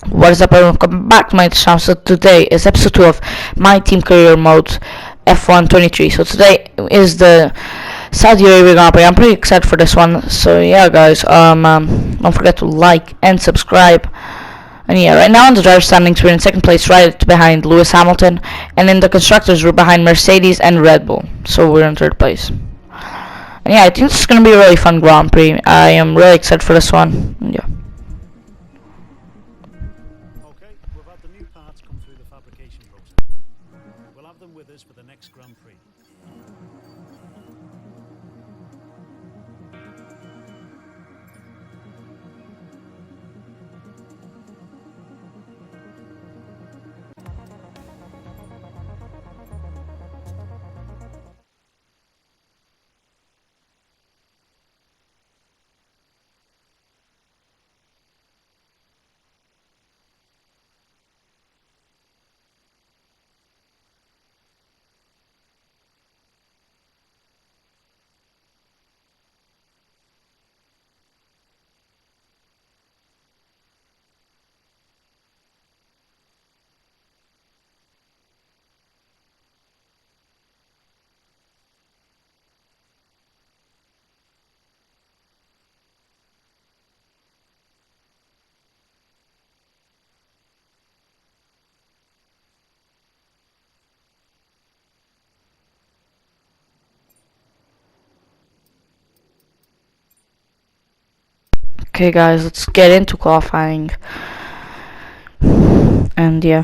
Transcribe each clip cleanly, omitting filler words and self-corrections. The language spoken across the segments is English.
What is up, everyone? Welcome back to my channel. So today is episode 2 of my team career mode F1 23. So today is the Saudi Arabia Grand Prix. I'm pretty excited for this one. So yeah, guys, don't forget to like and subscribe. And yeah, right now in the driver's standings, we're in second place, right behind Lewis Hamilton, and in the constructors, we're behind Mercedes and Red Bull. So we're in third place. And yeah, I think this is gonna be a really fun Grand Prix. I am really excited for this one. Yeah. Okay, we've had the new parts come through the fabrication process. We'll have them with us for the next Grand Prix. Okay, guys, let's get into qualifying. And yeah.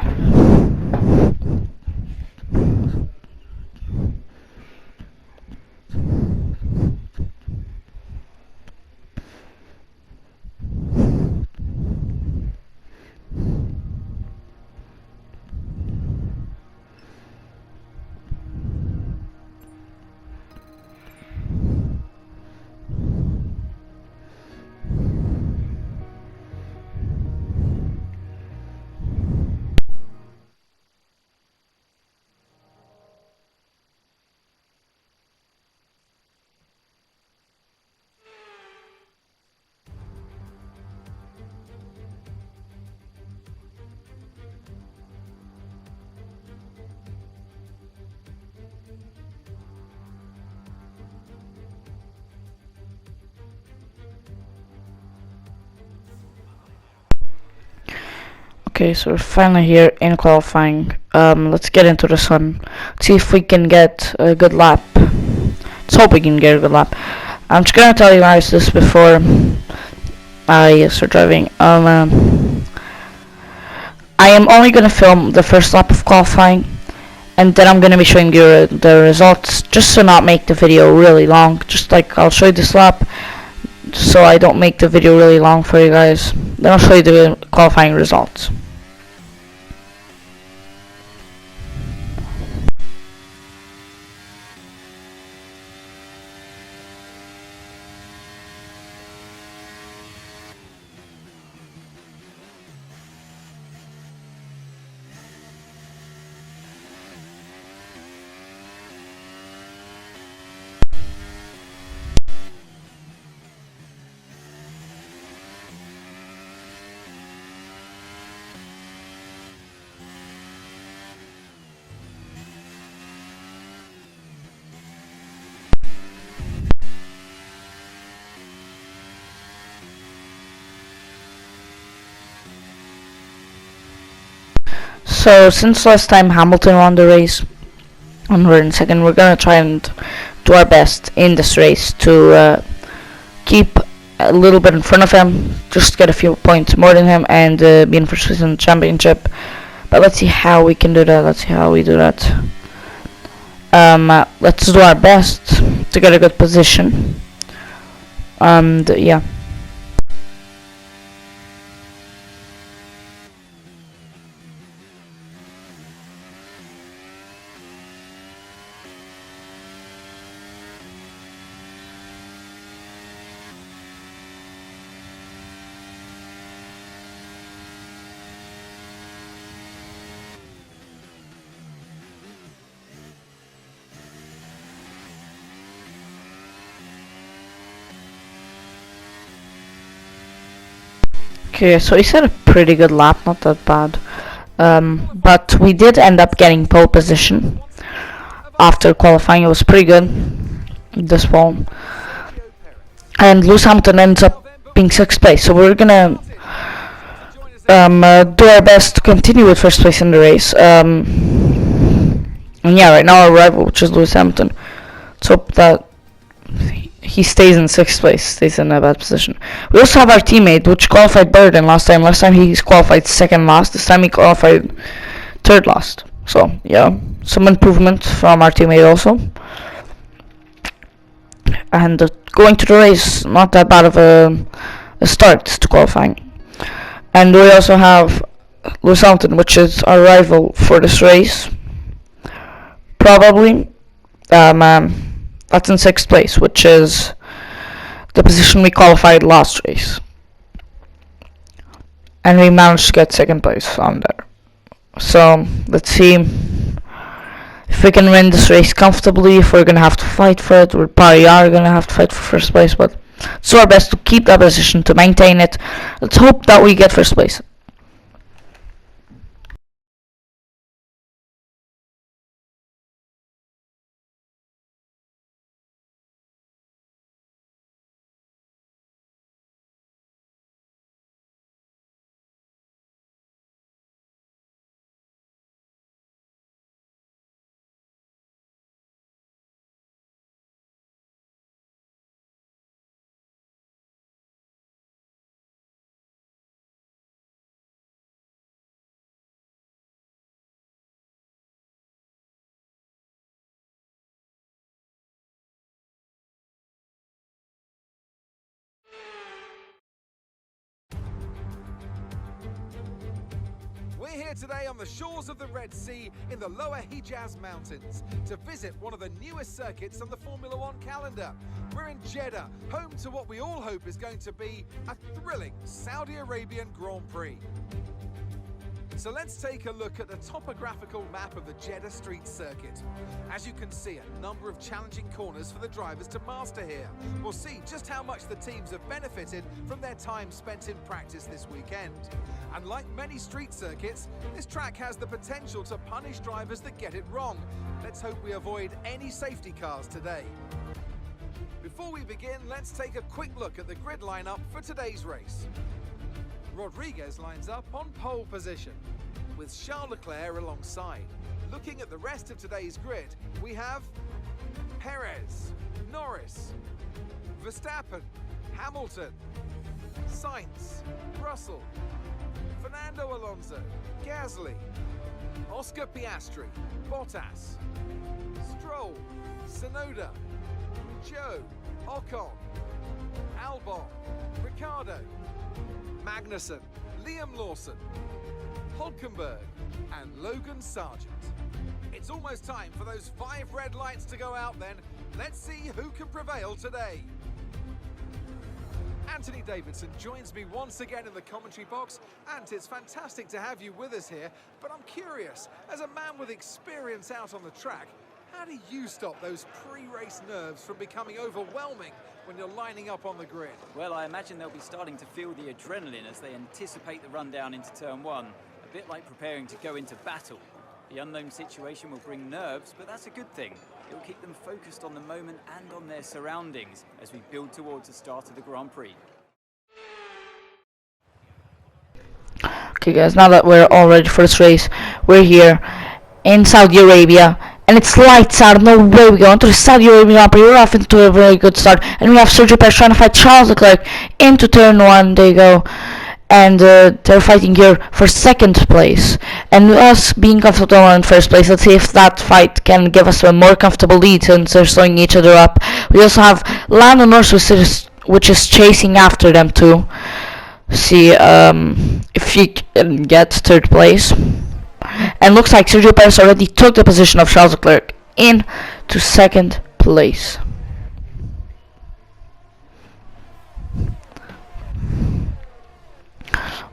Okay, so we're finally here in qualifying. Let's get into this one. See if we can get a good lap. Let's hope we can get a good lap. I'm just gonna tell you guys this before I start driving. I am only gonna film the first lap of qualifying, and then I'm gonna be showing you the results, just to not make the video really long. Just like I'll show you this lap, so I don't make the video really long for you guys. Then I'll show you the qualifying results. So since last time Hamilton won the race and we're in second, we're gonna try and do our best in this race to keep a little bit in front of him, just get a few points more than him, and be in first place in the championship. But let's see how we can do that. Let's see how we do that. Let's do our best to get a good position. And yeah. Okay, so he set a pretty good lap, not that bad. But we did end up getting pole position after qualifying. It was pretty good, this pole. And Lewis Hamilton ends up being 6th place, so we're gonna do our best to continue with 1st place in the race. And yeah, right now our rival, which is Lewis Hamilton, let's hope that he stays in 6th place, stays in a bad position. We also have our teammate, which qualified better than last time. Last time he qualified 2nd last, this time he qualified 3rd last. So yeah, some improvement from our teammate also. And going to the race, not that bad of a start to qualifying. And we also have Lewis Hamilton, which is our rival for this race. Probably. That's in 6th place, which is the position we qualified last race. And we managed to get 2nd place on there. So, let's see if we can win this race comfortably, if we're going to have to fight for it. We probably are going to have to fight for 1st place, but let's do our best to keep that position, to maintain it. Let's hope that we get 1st place. We're here today on the shores of the Red Sea in the Lower Hijaz Mountains to visit one of the newest circuits on the Formula One calendar. We're in Jeddah, home to what we all hope is going to be a thrilling Saudi Arabian Grand Prix. So let's take a look at the topographical map of the Jeddah Street Circuit. As you can see, a number of challenging corners for the drivers to master here. We'll see just how much the teams have benefited from their time spent in practice this weekend. And like many street circuits, this track has the potential to punish drivers that get it wrong. Let's hope we avoid any safety cars today. Before we begin, let's take a quick look at the grid lineup for today's race. Rodriguez lines up on pole position, with Charles Leclerc alongside. Looking at the rest of today's grid, we have Perez, Norris, Verstappen, Hamilton, Sainz, Russell, Fernando Alonso, Gasly, Oscar Piastri, Bottas, Stroll, Tsunoda, Joe, Ocon, Albon, Ricciardo, Magnussen, Liam Lawson, Hulkenberg, and Logan Sargent. It's almost time for those 5 red lights to go out then. Let's see who can prevail today. Anthony Davidson joins me once again in the commentary box. Ant, it's fantastic to have you with us here, but I'm curious, as a man with experience out on the track, how do you stop those pre-race nerves from becoming overwhelming when you're lining up on the grid? Well, I imagine they'll be starting to feel the adrenaline as they anticipate the run down into turn 1. A bit like preparing to go into battle. The unknown situation will bring nerves, but that's a good thing. It will keep them focused on the moment and on their surroundings as we build towards the start of the Grand Prix. Okay guys, now that we're all ready for this race, we're here in Saudi Arabia, and it's lights out. No way we go into the Saudi Arabian Grand Prix. We're off into a very good start, and we have Sergio Perez trying to fight Charles Leclerc into turn 1. There you go. And they're fighting here for 2nd place, and us being comfortable in 1st place. Let's see if that fight can give us a more comfortable lead since they're slowing each other up. We also have Lando Norris, which is chasing after them too. See if he can get 3rd place. And looks like Sergio Perez already took the position of Charles Leclerc into 2nd place.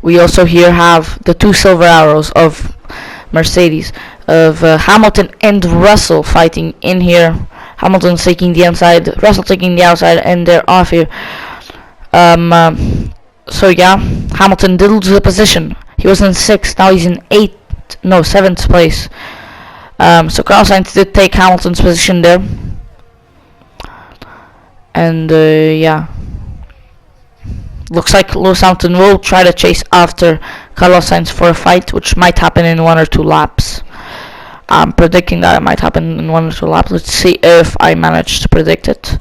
We also here have the 2 silver arrows of Mercedes, of Hamilton and Russell fighting in here. Hamilton's taking the inside, Russell taking the outside, and they're off here. So yeah, Hamilton did lose the position. He was in 6th, now he's in 7th place. So Carlos Sainz did take Hamilton's position there. And yeah, looks like Lewis Hamilton will try to chase after Carlos Sainz for a fight, which might happen in 1 or 2 laps. I'm predicting that it might happen in 1 or 2 laps. Let's see if I manage to predict it.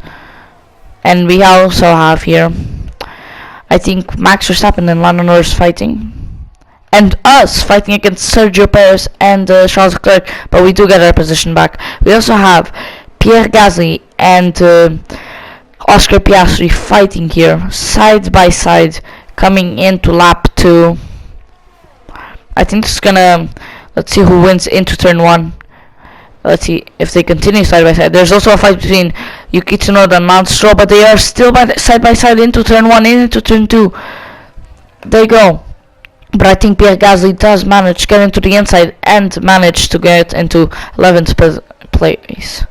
And we also have here, I think, Max Verstappen and Lando Norris fighting, and us fighting against Sergio Perez and Charles Leclerc, but we do get our position back. We also have Pierre Gasly and Oscar Piastri fighting here, side by side, coming into lap 2. I think it's gonna, let's see who wins into turn 1. Let's see if they continue side by side. There's also a fight between Yuki Tsunoda and Lance Stroll, but they are still side by side into turn 1, into turn 2. There you go. But I think Pierre Gasly does manage to get into the inside and manage to get into 11th place.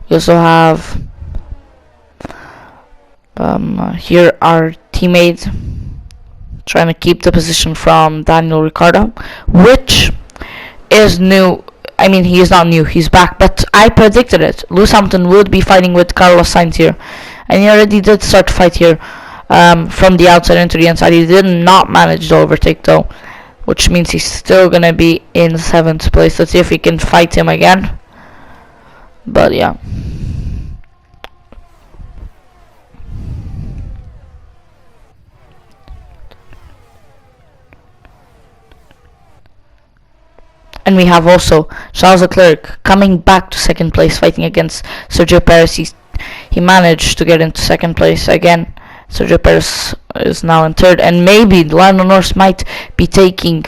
We also have here our teammate trying to keep the position from Daniel Ricciardo, which is new. I mean, he is not new, he's back, but I predicted it. Lewis Hamilton would be fighting with Carlos Sainz here, and he already did start to fight here from the outside into the inside. He did not manage to overtake though, which means he's still gonna be in 7th place. Let's see if we can fight him again. But yeah. And we have also Charles Leclerc coming back to 2nd place, fighting against Sergio Perez. He managed to get into 2nd place again. Sergio Perez is now in 3rd, and maybe Lando Norris might be taking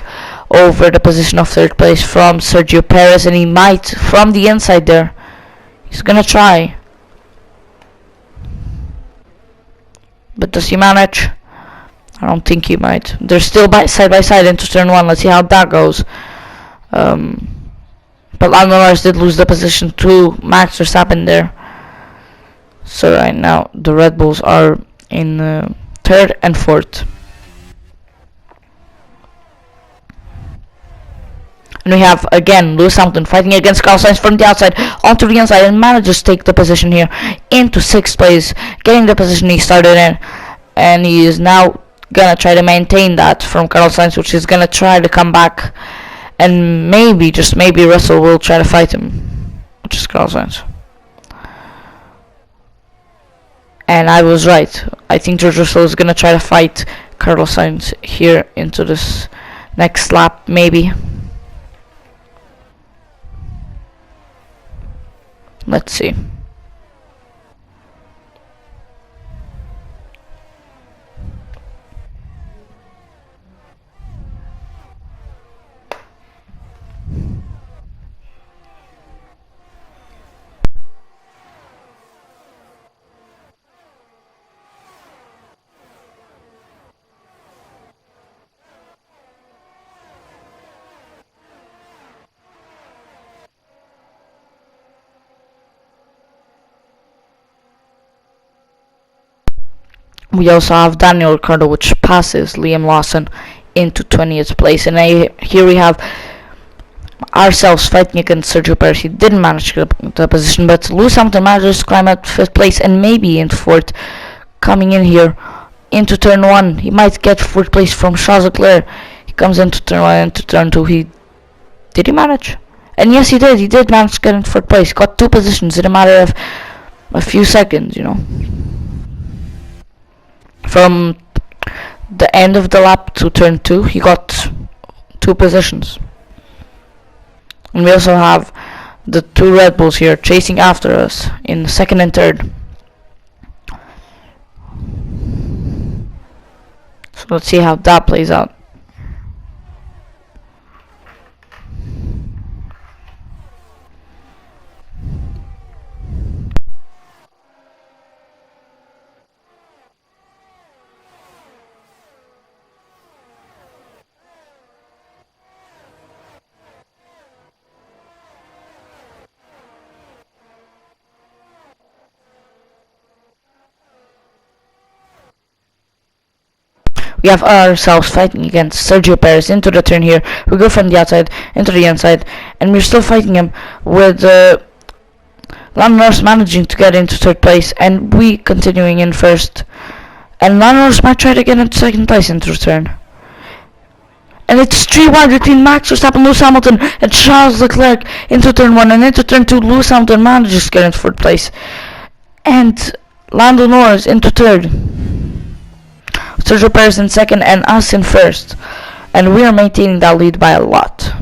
over the position of 3rd place from Sergio Perez, and he might, from the inside there, he's gonna try. But does he manage? I don't think he might. They're still side by side into turn 1. Let's see how that goes. But Lando Norris did lose the position to Max Verstappen there. So right now the Red Bulls are in 3rd and 4th. And we have again Lewis Hamilton fighting against Carlos Sainz from the outside onto the inside, and manages to take the position here into 6th place, getting the position he started in. And he is now gonna try to maintain that from Carlos Sainz, which is gonna try to come back. And maybe, just maybe, Russell will try to fight him, which is Carlos Sainz. And I was right. I think George Russell is going to try to fight Carlos Sainz here into this next lap, maybe. Let's see. We also have Daniel Ricciardo, which passes Liam Lawson into 20th place. And here we have ourselves fighting against Sergio Perez. He didn't manage to get the position, but Lewis Hamilton manages to climb up 5th place and maybe into 4th. Coming in here into turn 1, he might get 4th place from Charles Leclerc. He comes into turn 1, into turn 2. Did he manage? And yes, he did. He did manage to get into 4th place. Got 2 positions in a matter of a few seconds, you know. From the end of the lap to turn 2, he got 2 positions. And we also have the 2 Red Bulls here chasing after us in 2nd and 3rd. So let's see how that plays out. we have ourselves fighting against Sergio Perez into the turn here. We go from the outside into the inside, and we're still fighting him with Lando Norris managing to get into third place, and we continuing in first. And Lando Norris might try to get into second place into the turn. And it's 3 wide between Max Verstappen, Lewis Hamilton, and Charles Leclerc into turn 1, and into turn 2, Lewis Hamilton manages to get into fourth place. And Lando Norris into third. Sergio Perez in second, and us in first. And we are maintaining that lead by a lot.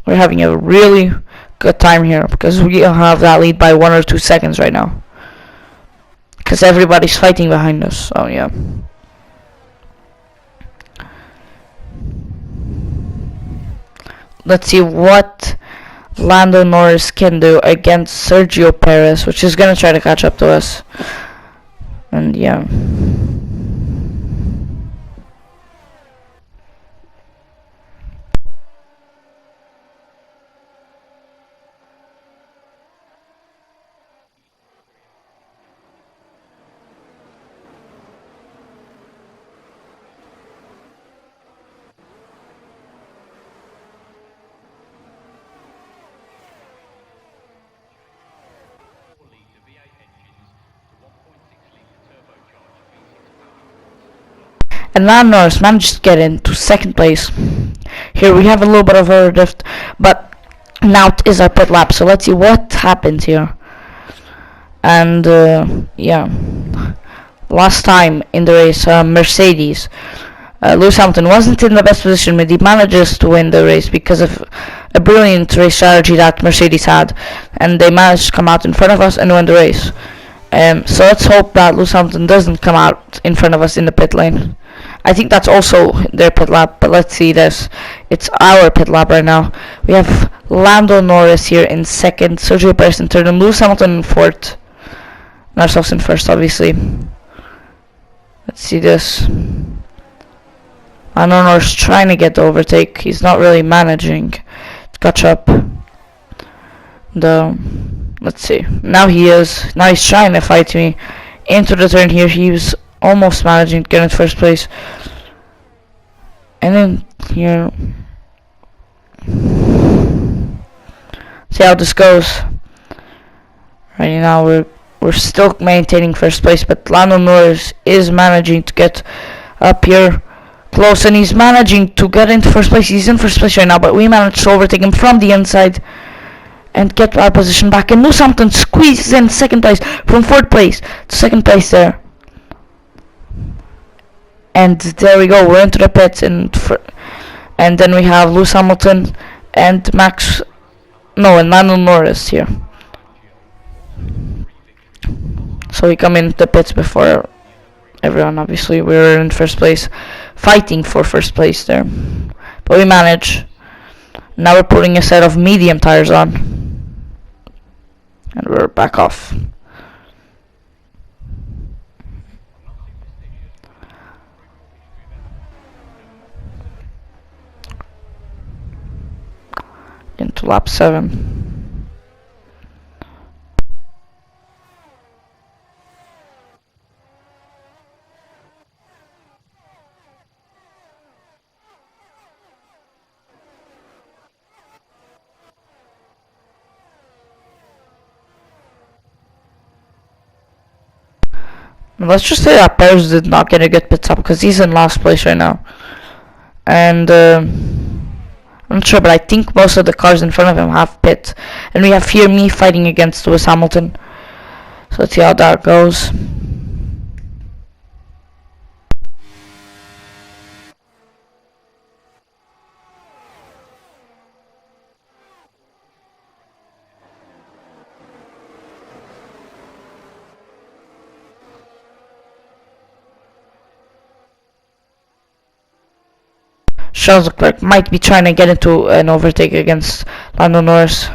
We're having a really good time here, because we have that lead by 1 or 2 seconds right now. Because everybody's fighting behind us, so yeah. Let's see what Lando Norris can do against Sergio Perez, which is going to try to catch up to us. And yeah. And Lando Norris managed to get into second place. Here we have a little bit of a drift, but now it is our pit lap, so let's see what happens here. And yeah, last time in the race, Mercedes, Lewis Hamilton wasn't in the best position, but he manages to win the race because of a brilliant race strategy that Mercedes had, and they managed to come out in front of us and win the race. So let's hope that Lewis Hamilton doesn't come out in front of us in the pit lane. I think that's also their pit lap, but let's see this. It's our pit lap right now. We have Lando Norris here in second, Sergio Perez in third, and Lewis Hamilton in fourth. And ourselves in first, obviously. Let's see this. Lando Norris trying to get the overtake. He's not really managing to catch up. Let's see. Now he is. Now he's trying to fight me into the turn here. He was almost managing to get in first place. And then here, see how this goes. Right now we're still maintaining first place, but Lando Norris is managing to get up here close, and he's managing to get into first place. He's in first place right now, but we managed to overtake him from the inside and get our position back. And Lewis Hamilton squeezes in second place from fourth place to second place there. And there we go, we're into the pits, and then we have Lewis Hamilton and Lando Norris here. So we come into the pits before everyone, obviously. We were in first place, fighting for first place there. But we manage. Now we're putting a set of medium tires on. And we're back off. Into lap 7. Let's just say that Perez did not get a good pit stop because he's in last place right now. And I'm not sure, but I think most of the cars in front of him have pit. And we have here me fighting against Lewis Hamilton. So let's see how that goes. Charles Leclerc might be trying to get into an overtake against Lando Norris.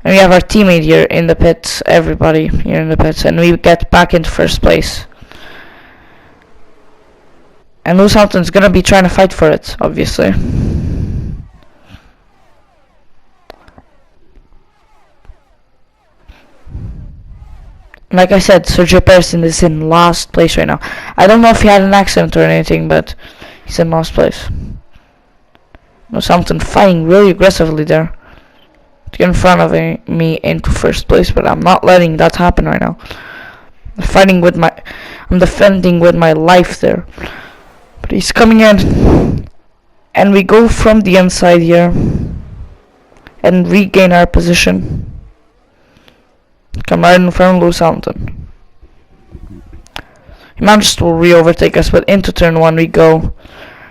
And we have our teammate here in the pits, everybody here in the pits, and we get back into first place. And Lewis Hamilton's gonna be trying to fight for it, obviously. Like I said, Sergio Perez is in last place right now. I don't know if he had an accident or anything, but He's in last place. Lewis Hamilton fighting really aggressively there to get in front of me into first place, but I'm not letting that happen right now. I'm defending with my life there. But he's coming in, and we go from the inside here and regain our position. Come right in front of Lewis Hamilton. He managed to re-overtake us, but into turn 1 we go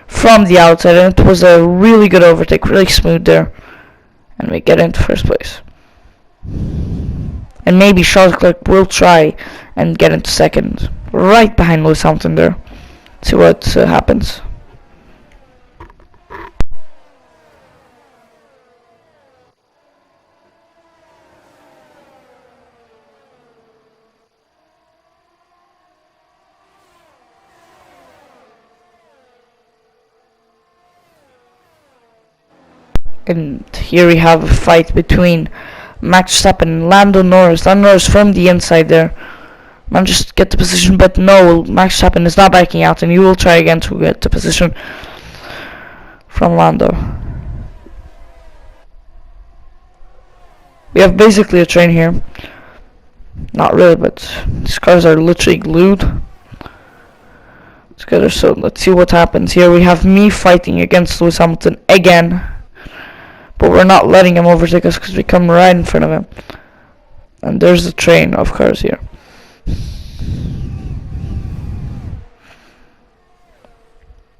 from the outside, and it was a really good overtake, really smooth there, and we get into first place. And maybe Charles Leclerc will try and get into second, right behind Lewis Hamilton there. See what happens. And here we have a fight between Max Verstappen and Lando Norris. Lando Norris from the inside there manages to get the position, but no, Max Verstappen is not backing out, and he will try again to get the position from Lando. We have basically a train here. Not really, but these cars are literally glued together, so let's see what happens. Here we have me fighting against Lewis Hamilton again, but we're not letting him overtake us because we come right in front of him. And there's the train of cars here.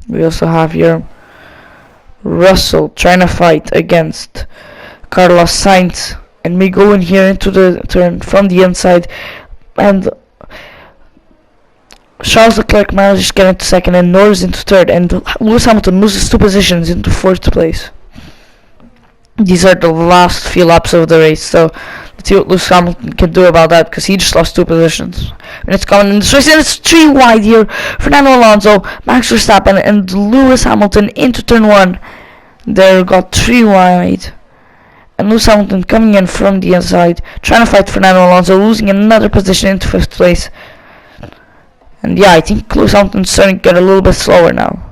We also have here Russell trying to fight against Carlos Sainz, and we go in here into the turn from the inside, and Charles Leclerc manages to get into second and Norris into third, and Lewis Hamilton loses 2 positions into fourth place. These are the last few laps of the race, so let's see what Lewis Hamilton can do about that, because he just lost 2 positions. And it's coming in this race, and it's 3 wide here. Fernando Alonso, Max Verstappen, and Lewis Hamilton into turn 1. They got 3 wide. And Lewis Hamilton coming in from the inside, trying to fight Fernando Alonso, losing another position into 5th place. And yeah, I think Lewis Hamilton's starting to get a little bit slower now.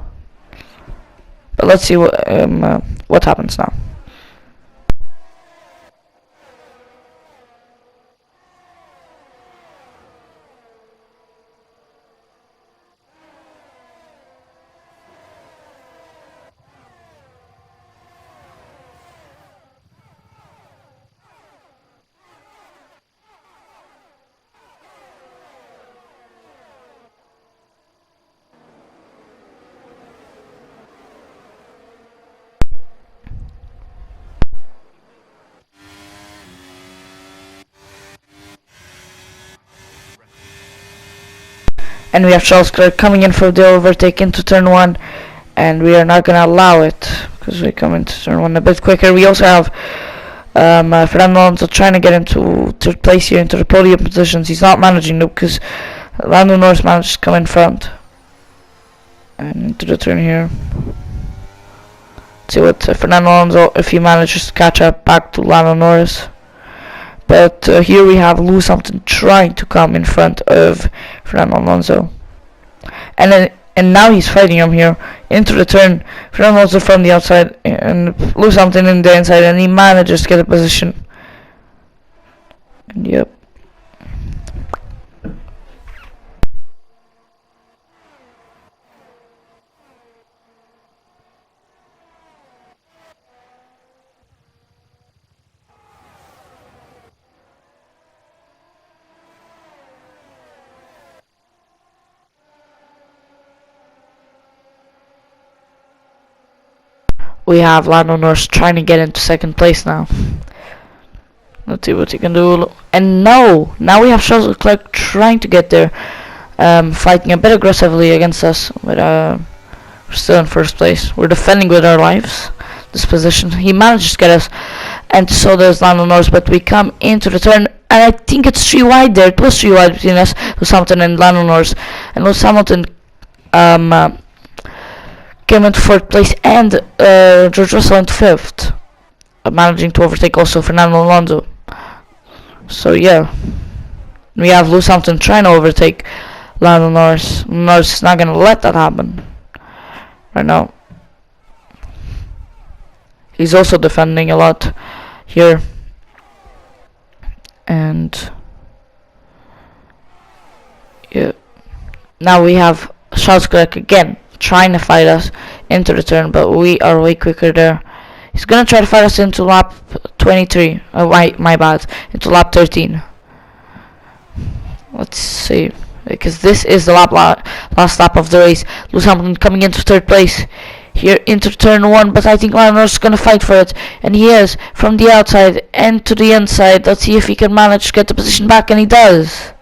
But let's see what happens now. And we have Charles Leclerc coming in for the overtake into turn 1, and we are not going to allow it because we come into turn 1 a bit quicker. We also have Fernando Alonso trying to get into third place here, into the podium positions. He's not managing though, because Lando Norris managed to come in front and into the turn here. Let's see what Fernando Alonso, if he manages to catch up back to Lando Norris. But here we have Lewis Hamilton trying to come in front of Fernando Alonso, and now he's fighting him here into the turn. Fernando Alonso from the outside and Lewis Hamilton in the inside, and he manages to get a position. And yep. We have Lando Norris trying to get into second place now. Let's see what he can do. And now we have Charles Leclerc trying to get there, fighting a bit aggressively against us. But we're still in first place. We're defending with our lives this position. He managed to get us, and so does Lando Norris. But we come into the turn, and I think it's 3 wide there. It was 3 wide between us, Lewis Hamilton and Lando Norris. And Lewis Hamilton came into 4th place, and George Russell into 5th, managing to overtake also Fernando Alonso. So yeah, we have Lewis Hamilton trying to overtake Lando Norris. Norris is not going to let that happen. right now. He's also defending a lot here. And yeah, now we have Charles Leclerc again trying to fight us into the turn, but we are way quicker there. He's gonna try to fight us into lap 23. My bad, into lap 13. Let's see, because this is the last lap of the race. Lewis Hamilton coming into third place here into turn 1, but I think Lando Norris is gonna fight for it, and he is from the outside and to the inside. Let's see if he can manage to get the position back, and he does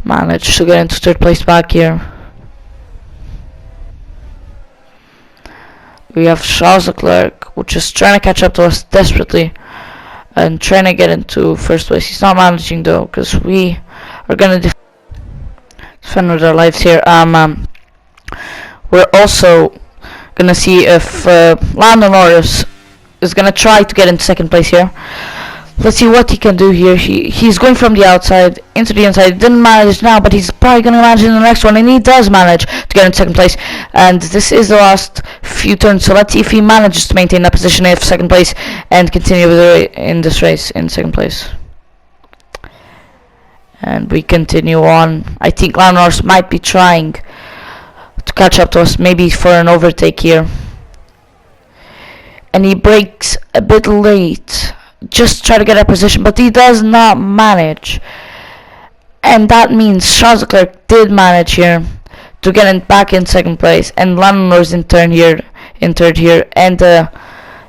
manage to get into third place back here. We have Charles Leclerc, which is trying to catch up to us desperately and trying to get into first place. He's not managing though, because we are gonna defend with our lives here. We're also gonna see if Lando Norris is gonna try to get into second place here. Let's see what he can do here. He's going from the outside into the inside. Didn't manage now, but he's probably going to manage in the next one, and he does manage to get in second place. And this is the last few turns, so let's see if he manages to maintain that position of second place and continue in this race in second place. And we continue on. I think Lando Norris might be trying to catch up to us, maybe for an overtake here. And he brakes a bit late. Just try to get a position, but he does not manage, and that means Charles Leclerc did manage here to get back in second place, and Lando Norris in third here, and yeah,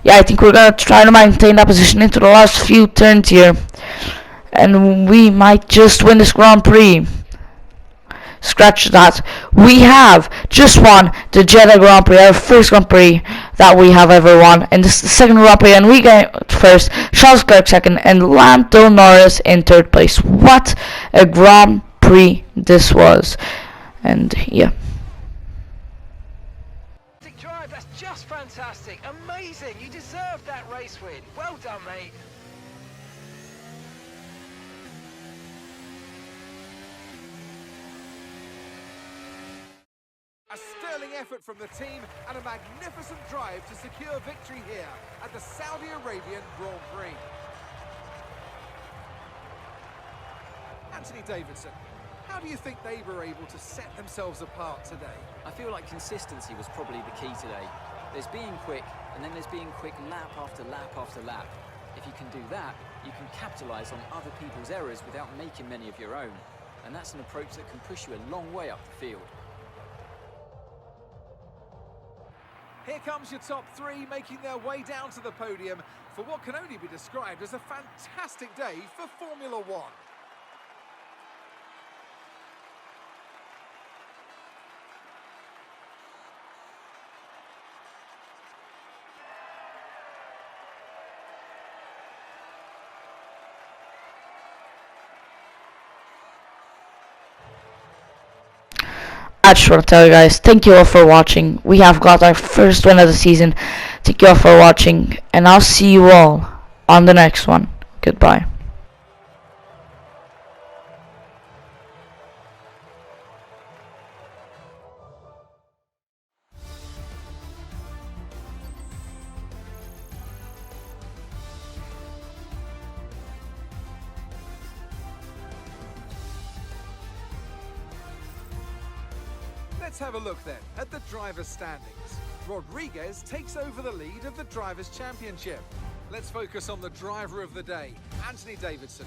I think we're gonna try to maintain that position into the last few turns here, and we might just win this Grand Prix. Scratch that. We have just won the Jeddah Grand Prix, our first Grand Prix that we have ever won, and this is the second Grand Prix, and we got first, Charles Leclerc second, and Lando Norris in third place. What a Grand Prix this was. And yeah, drive, that's just fantastic, amazing, you deserve that race win. Well done, mate. A sterling effort from the team and a magnificent drive to secure victory here at the Saudi Arabian Grand Prix. Anthony Davidson, how do you think they were able to set themselves apart today? I feel like consistency was probably the key today. There's being quick, and then there's being quick lap after lap after lap. If you can do that, you can capitalise on other people's errors without making many of your own. And that's an approach that can push you a long way up the field. Here comes your top three making their way down to the podium for what can only be described as a fantastic day for Formula One. I just want to tell you guys, thank you all for watching. We have got our first win of the season. Thank you all for watching, and I'll see you all on the next one. Goodbye. Let's have a look then at the drivers' standings. Rodriguez takes over the lead of the Drivers' Championship. Let's focus on the driver of the day, Anthony Davidson.